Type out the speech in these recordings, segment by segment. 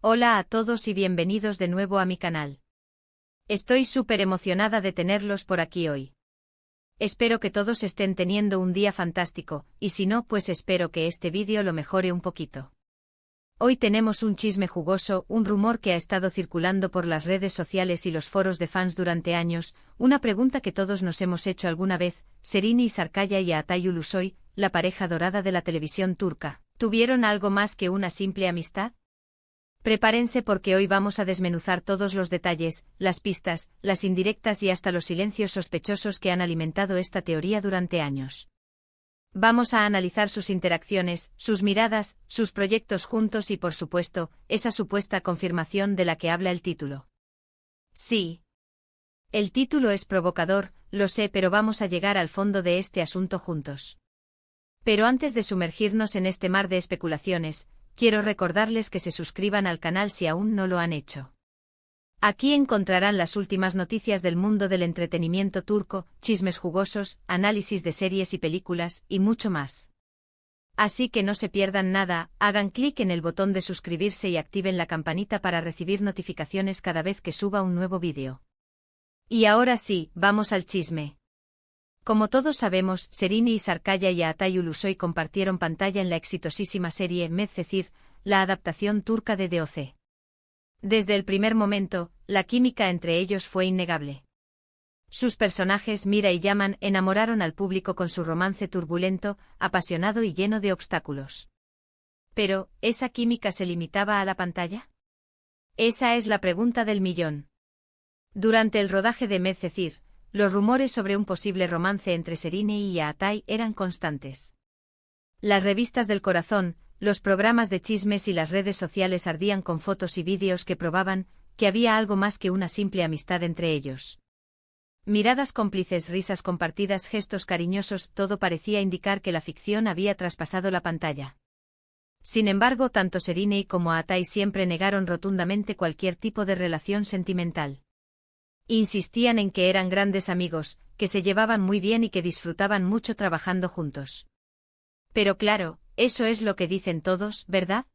Hola a todos y bienvenidos de nuevo a mi canal. Estoy súper emocionada de tenerlos por aquí hoy. Espero que todos estén teniendo un día fantástico, y si no, pues espero que este vídeo lo mejore un poquito. Hoy tenemos un chisme jugoso, un rumor que ha estado circulando por las redes sociales y los foros de fans durante años, una pregunta que todos nos hemos hecho alguna vez: Serrini Sarıkaya y Atay Ulusoy, la pareja dorada de la televisión turca, ¿tuvieron algo más que una simple amistad? Prepárense porque hoy vamos a desmenuzar todos los detalles, las pistas, las indirectas y hasta los silencios sospechosos que han alimentado esta teoría durante años. Vamos a analizar sus interacciones, sus miradas, sus proyectos juntos y por supuesto, esa supuesta confirmación de la que habla el título. Sí. El título es provocador, lo sé, pero vamos a llegar al fondo de este asunto juntos. Pero antes de sumergirnos en este mar de especulaciones, quiero recordarles que se suscriban al canal si aún no lo han hecho. Aquí encontrarán las últimas noticias del mundo del entretenimiento turco, chismes jugosos, análisis de series y películas, y mucho más. Así que no se pierdan nada, hagan clic en el botón de suscribirse y activen la campanita para recibir notificaciones cada vez que suba un nuevo vídeo. Y ahora sí, vamos al chisme. Como todos sabemos, Serrini Sarıkaya y Atay Ulusoy compartieron pantalla en la exitosísima serie Medcezir, la adaptación turca de DOC. Desde el primer momento, la química entre ellos fue innegable. Sus personajes Mira y Yaman enamoraron al público con su romance turbulento, apasionado y lleno de obstáculos. Pero, ¿esa química se limitaba a la pantalla? Esa es la pregunta del millón. Durante el rodaje de Medcezir, los rumores sobre un posible romance entre Serrini y Atay eran constantes. Las revistas del corazón, los programas de chismes y las redes sociales ardían con fotos y vídeos que probaban que había algo más que una simple amistad entre ellos. Miradas cómplices, risas compartidas, gestos cariñosos, todo parecía indicar que la ficción había traspasado la pantalla. Sin embargo, tanto Serrini como Atay siempre negaron rotundamente cualquier tipo de relación sentimental. Insistían en que eran grandes amigos, que se llevaban muy bien y que disfrutaban mucho trabajando juntos. Pero claro, eso es lo que dicen todos, ¿verdad?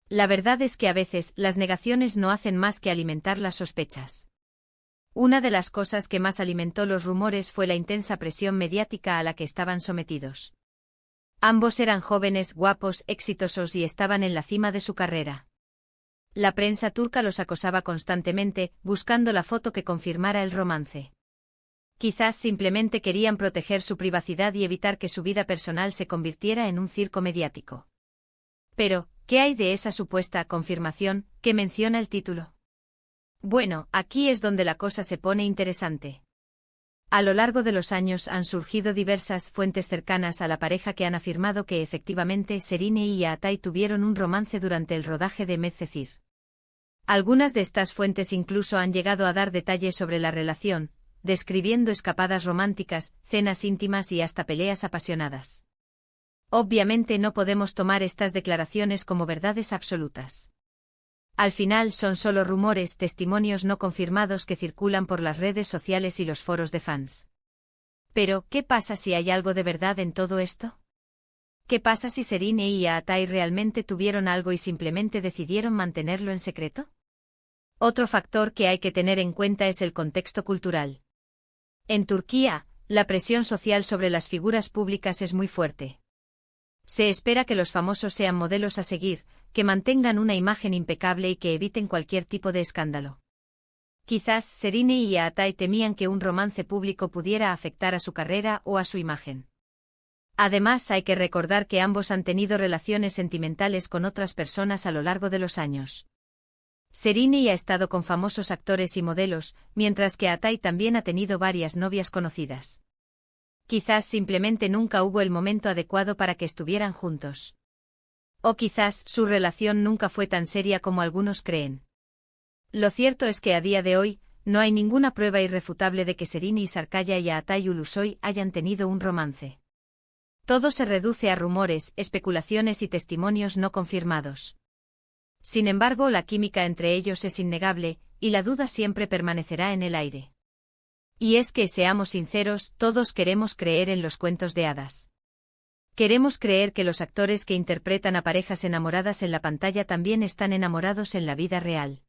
La verdad es que a veces las negaciones no hacen más que alimentar las sospechas. Una de las cosas que más alimentó los rumores fue la intensa presión mediática a la que estaban sometidos. Ambos eran jóvenes, guapos, exitosos y estaban en la cima de su carrera. La prensa turca los acosaba constantemente, buscando la foto que confirmara el romance. Quizás simplemente querían proteger su privacidad y evitar que su vida personal se convirtiera en un circo mediático. Pero, ¿qué hay de esa supuesta confirmación que menciona el título? Bueno, aquí es donde la cosa se pone interesante. A lo largo de los años han surgido diversas fuentes cercanas a la pareja que han afirmado que efectivamente Serrini y Atay tuvieron un romance durante el rodaje de Medcezir. Algunas de estas fuentes incluso han llegado a dar detalles sobre la relación, describiendo escapadas románticas, cenas íntimas y hasta peleas apasionadas. Obviamente no podemos tomar estas declaraciones como verdades absolutas. Al final son solo rumores, testimonios no confirmados que circulan por las redes sociales y los foros de fans. Pero, ¿qué pasa si hay algo de verdad en todo esto? ¿Qué pasa si Serrini y Atay realmente tuvieron algo y simplemente decidieron mantenerlo en secreto? Otro factor que hay que tener en cuenta es el contexto cultural. En Turquía, la presión social sobre las figuras públicas es muy fuerte. Se espera que los famosos sean modelos a seguir, que mantengan una imagen impecable y que eviten cualquier tipo de escándalo. Quizás Serrini y Atay temían que un romance público pudiera afectar a su carrera o a su imagen. Además, hay que recordar que ambos han tenido relaciones sentimentales con otras personas a lo largo de los años. Serrini ha estado con famosos actores y modelos, mientras que Atay también ha tenido varias novias conocidas. Quizás simplemente nunca hubo el momento adecuado para que estuvieran juntos. O quizás su relación nunca fue tan seria como algunos creen. Lo cierto es que a día de hoy, no hay ninguna prueba irrefutable de que Serrini Sarıkaya y Atay Ulusoy hayan tenido un romance. Todo se reduce a rumores, especulaciones y testimonios no confirmados. Sin embargo, la química entre ellos es innegable, y la duda siempre permanecerá en el aire. Y es que, seamos sinceros, todos queremos creer en los cuentos de hadas. Queremos creer que los actores que interpretan a parejas enamoradas en la pantalla también están enamorados en la vida real.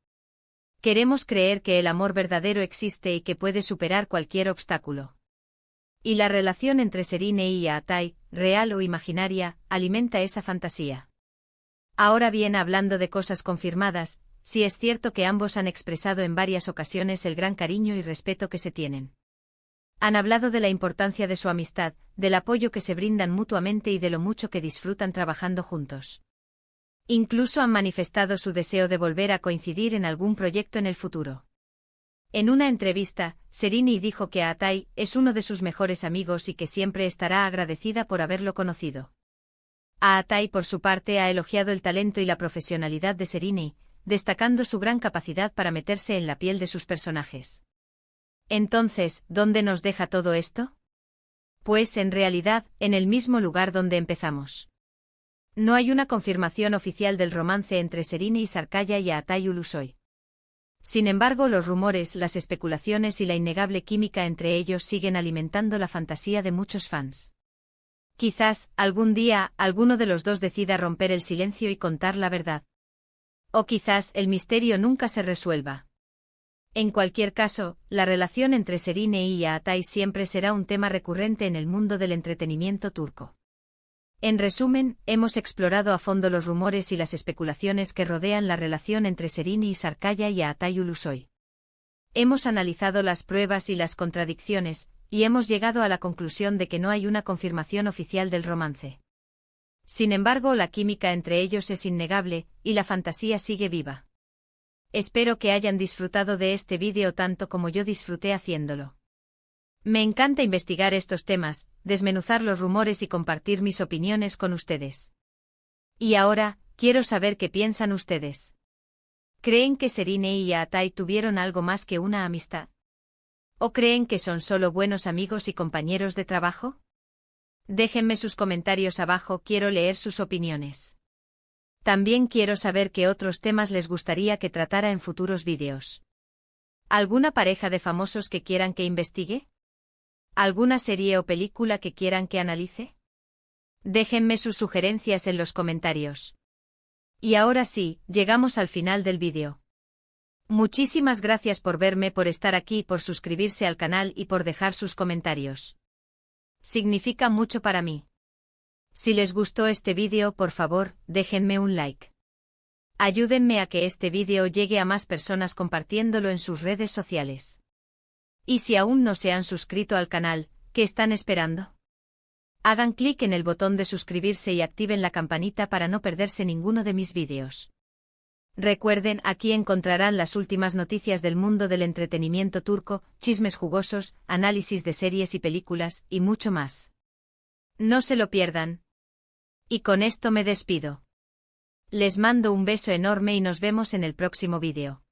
Queremos creer que el amor verdadero existe y que puede superar cualquier obstáculo. Y la relación entre Serine y Aatai, real o imaginaria, alimenta esa fantasía. Ahora bien, hablando de cosas confirmadas, sí es cierto que ambos han expresado en varias ocasiones el gran cariño y respeto que se tienen. Han hablado de la importancia de su amistad, del apoyo que se brindan mutuamente y de lo mucho que disfrutan trabajando juntos. Incluso han manifestado su deseo de volver a coincidir en algún proyecto en el futuro. En una entrevista, Serine dijo que Aatai es uno de sus mejores amigos y que siempre estará agradecida por haberlo conocido. Aatai, por su parte, ha elogiado el talento y la profesionalidad de Serine, destacando su gran capacidad para meterse en la piel de sus personajes. Entonces, ¿dónde nos deja todo esto? Pues, en realidad, en el mismo lugar donde empezamos. No hay una confirmación oficial del romance entre Serine Sarkaya y Aatai Ulusoy. Sin embargo, los rumores, las especulaciones y la innegable química entre ellos siguen alimentando la fantasía de muchos fans. Quizás, algún día, alguno de los dos decida romper el silencio y contar la verdad. O quizás el misterio nunca se resuelva. En cualquier caso, la relación entre Serine y Aatai siempre será un tema recurrente en el mundo del entretenimiento turco. En resumen, hemos explorado a fondo los rumores y las especulaciones que rodean la relación entre Serine Sarkaya y Aatai Ulusoy. Hemos analizado las pruebas y las contradicciones, y hemos llegado a la conclusión de que no hay una confirmación oficial del romance. Sin embargo, la química entre ellos es innegable, y la fantasía sigue viva. Espero que hayan disfrutado de este vídeo tanto como yo disfruté haciéndolo. Me encanta investigar estos temas, desmenuzar los rumores y compartir mis opiniones con ustedes. Y ahora, quiero saber qué piensan ustedes. ¿Creen que Serine y Aatai tuvieron algo más que una amistad? ¿O creen que son solo buenos amigos y compañeros de trabajo? Déjenme sus comentarios abajo, quiero leer sus opiniones. También quiero saber qué otros temas les gustaría que tratara en futuros vídeos. ¿Alguna pareja de famosos que quieran que investigue? ¿Alguna serie o película que quieran que analice? Déjenme sus sugerencias en los comentarios. Y ahora sí, llegamos al final del vídeo. Muchísimas gracias por verme, por estar aquí, por suscribirse al canal y por dejar sus comentarios. Significa mucho para mí. Si les gustó este vídeo, por favor, déjenme un like. Ayúdenme a que este vídeo llegue a más personas compartiéndolo en sus redes sociales. Y si aún no se han suscrito al canal, ¿qué están esperando? Hagan clic en el botón de suscribirse y activen la campanita para no perderse ninguno de mis vídeos. Recuerden, aquí encontrarán las últimas noticias del mundo del entretenimiento turco, chismes jugosos, análisis de series y películas, y mucho más. No se lo pierdan. Y con esto me despido. Les mando un beso enorme y nos vemos en el próximo vídeo.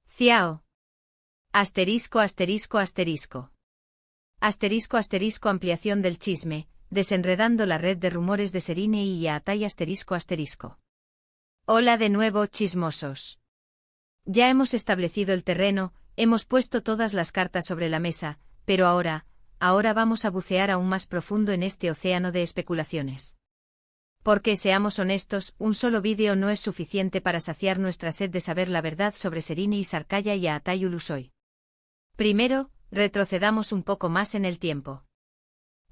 Ciao. Asterisco asterisco asterisco. Asterisco asterisco ampliación del chisme, desenredando la red de rumores de Serine y Aatai asterisco asterisco. Hola de nuevo, chismosos. Ya hemos establecido el terreno, hemos puesto todas las cartas sobre la mesa, pero ahora vamos a bucear aún más profundo en este océano de especulaciones. Porque, seamos honestos, un solo vídeo no es suficiente para saciar nuestra sed de saber la verdad sobre Serine Sarkaya y Aatai Ulusoy. Primero, retrocedamos un poco más en el tiempo.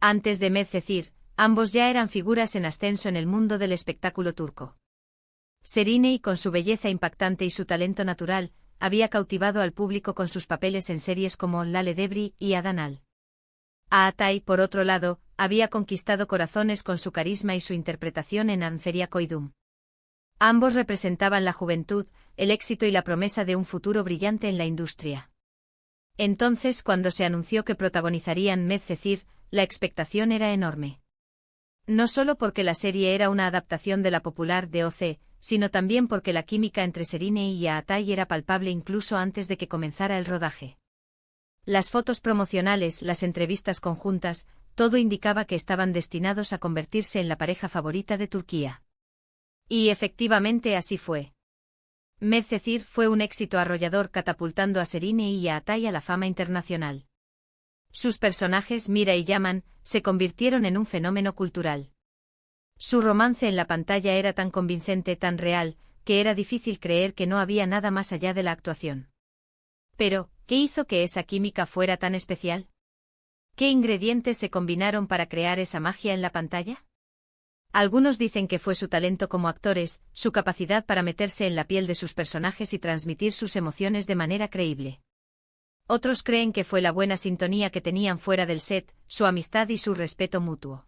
Antes de Medcezir, ambos ya eran figuras en ascenso en el mundo del espectáculo turco. Serine, con su belleza impactante y su talento natural, había cautivado al público con sus papeles en series como Lale Devri y Adanal. Aatai, por otro lado, había conquistado corazones con su carisma y su interpretación en Anferia Koydum. Ambos representaban la juventud, el éxito y la promesa de un futuro brillante en la industria. Entonces, cuando se anunció que protagonizarían Medcezir, la expectación era enorme. No solo porque la serie era una adaptación de la popular DOC, sino también porque la química entre Serine y Aatai era palpable incluso antes de que comenzara el rodaje. Las fotos promocionales, las entrevistas conjuntas, todo indicaba que estaban destinados a convertirse en la pareja favorita de Turquía. Y efectivamente así fue. Medcezir fue un éxito arrollador, catapultando a Serine y Aatai a la fama internacional. Sus personajes, Mira y Yaman, se convirtieron en un fenómeno cultural. Su romance en la pantalla era tan convincente, tan real, que era difícil creer que no había nada más allá de la actuación. Pero, ¿qué hizo que esa química fuera tan especial? ¿Qué ingredientes se combinaron para crear esa magia en la pantalla? Algunos dicen que fue su talento como actores, su capacidad para meterse en la piel de sus personajes y transmitir sus emociones de manera creíble. Otros creen que fue la buena sintonía que tenían fuera del set, su amistad y su respeto mutuo.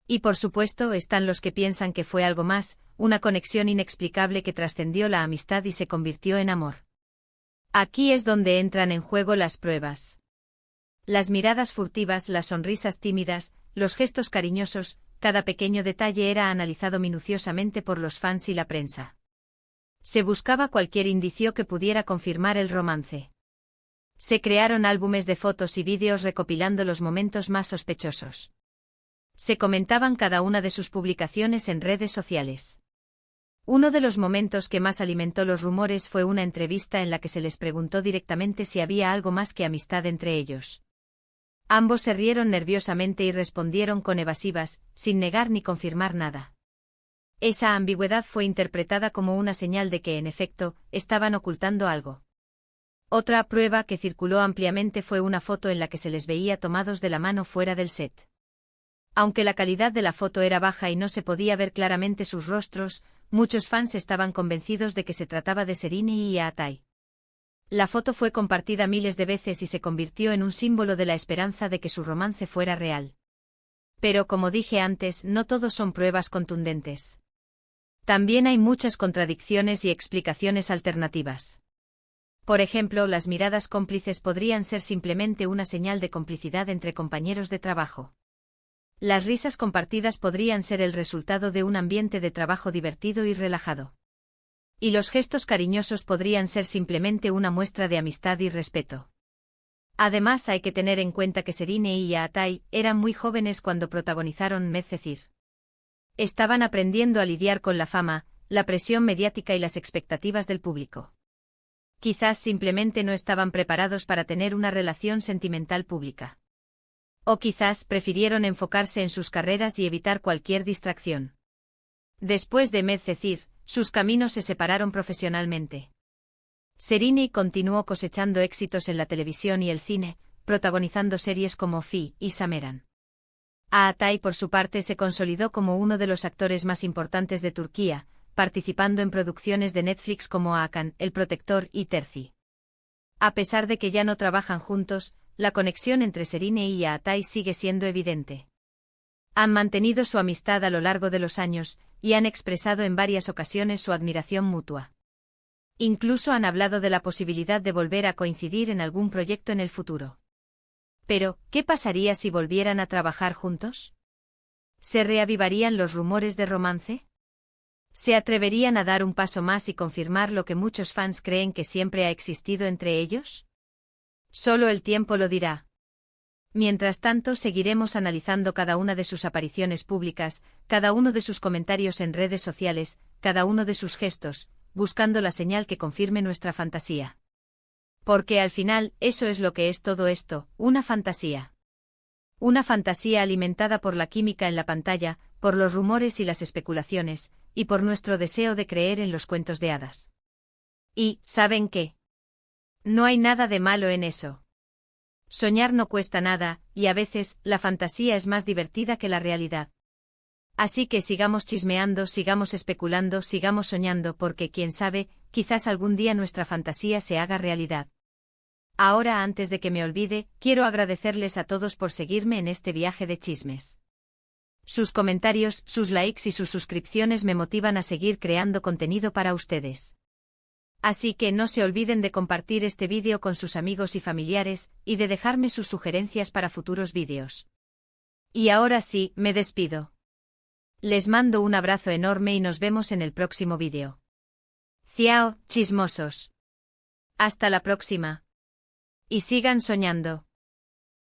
Y por supuesto están los que piensan que fue algo más, una conexión inexplicable que trascendió la amistad y se convirtió en amor. Aquí es donde entran en juego las pruebas. Las miradas furtivas, las sonrisas tímidas, los gestos cariñosos, cada pequeño detalle era analizado minuciosamente por los fans y la prensa. Se buscaba cualquier indicio que pudiera confirmar el romance. Se crearon álbumes de fotos y vídeos recopilando los momentos más sospechosos. Se comentaban cada una de sus publicaciones en redes sociales. Uno de los momentos que más alimentó los rumores fue una entrevista en la que se les preguntó directamente si había algo más que amistad entre ellos. Ambos se rieron nerviosamente y respondieron con evasivas, sin negar ni confirmar nada. Esa ambigüedad fue interpretada como una señal de que, en efecto, estaban ocultando algo. Otra prueba que circuló ampliamente fue una foto en la que se les veía tomados de la mano fuera del set. Aunque la calidad de la foto era baja y no se podía ver claramente sus rostros, muchos fans estaban convencidos de que se trataba de Serena y Aatai. La foto fue compartida miles de veces y se convirtió en un símbolo de la esperanza de que su romance fuera real. Pero como dije antes, no todos son pruebas contundentes. También hay muchas contradicciones y explicaciones alternativas. Por ejemplo, las miradas cómplices podrían ser simplemente una señal de complicidad entre compañeros de trabajo. Las risas compartidas podrían ser el resultado de un ambiente de trabajo divertido y relajado. Y los gestos cariñosos podrían ser simplemente una muestra de amistad y respeto. Además hay que tener en cuenta que Serena y Aatai eran muy jóvenes cuando protagonizaron Medcezir. Estaban aprendiendo a lidiar con la fama, la presión mediática y las expectativas del público. Quizás simplemente no estaban preparados para tener una relación sentimental pública. O quizás prefirieron enfocarse en sus carreras y evitar cualquier distracción. Después de Medcezir, sus caminos se separaron profesionalmente. Serena continuó cosechando éxitos en la televisión y el cine, protagonizando series como Fi y Sameran. Aatai por su parte se consolidó como uno de los actores más importantes de Turquía, participando en producciones de Netflix como Hakan, El Protector y Terzi. A pesar de que ya no trabajan juntos, la conexión entre Serena y Aatai sigue siendo evidente. Han mantenido su amistad a lo largo de los años, y han expresado en varias ocasiones su admiración mutua. Incluso han hablado de la posibilidad de volver a coincidir en algún proyecto en el futuro. Pero, ¿qué pasaría si volvieran a trabajar juntos? ¿Se reavivarían los rumores de romance? ¿Se atreverían a dar un paso más y confirmar lo que muchos fans creen que siempre ha existido entre ellos? Solo el tiempo lo dirá. Mientras tanto, seguiremos analizando cada una de sus apariciones públicas, cada uno de sus comentarios en redes sociales, cada uno de sus gestos, buscando la señal que confirme nuestra fantasía. Porque al final, eso es lo que es todo esto, una fantasía. Una fantasía alimentada por la química en la pantalla, por los rumores y las especulaciones, y por nuestro deseo de creer en los cuentos de hadas. Y, ¿saben qué? No hay nada de malo en eso. Soñar no cuesta nada, y a veces, la fantasía es más divertida que la realidad. Así que sigamos chismeando, sigamos especulando, sigamos soñando porque, quién sabe, quizás algún día nuestra fantasía se haga realidad. Ahora, antes de que me olvide, quiero agradecerles a todos por seguirme en este viaje de chismes. Sus comentarios, sus likes y sus suscripciones me motivan a seguir creando contenido para ustedes. Así que no se olviden de compartir este vídeo con sus amigos y familiares, y de dejarme sus sugerencias para futuros vídeos. Y ahora sí, me despido. Les mando un abrazo enorme y nos vemos en el próximo vídeo. Ciao, chismosos. Hasta la próxima. Y sigan soñando.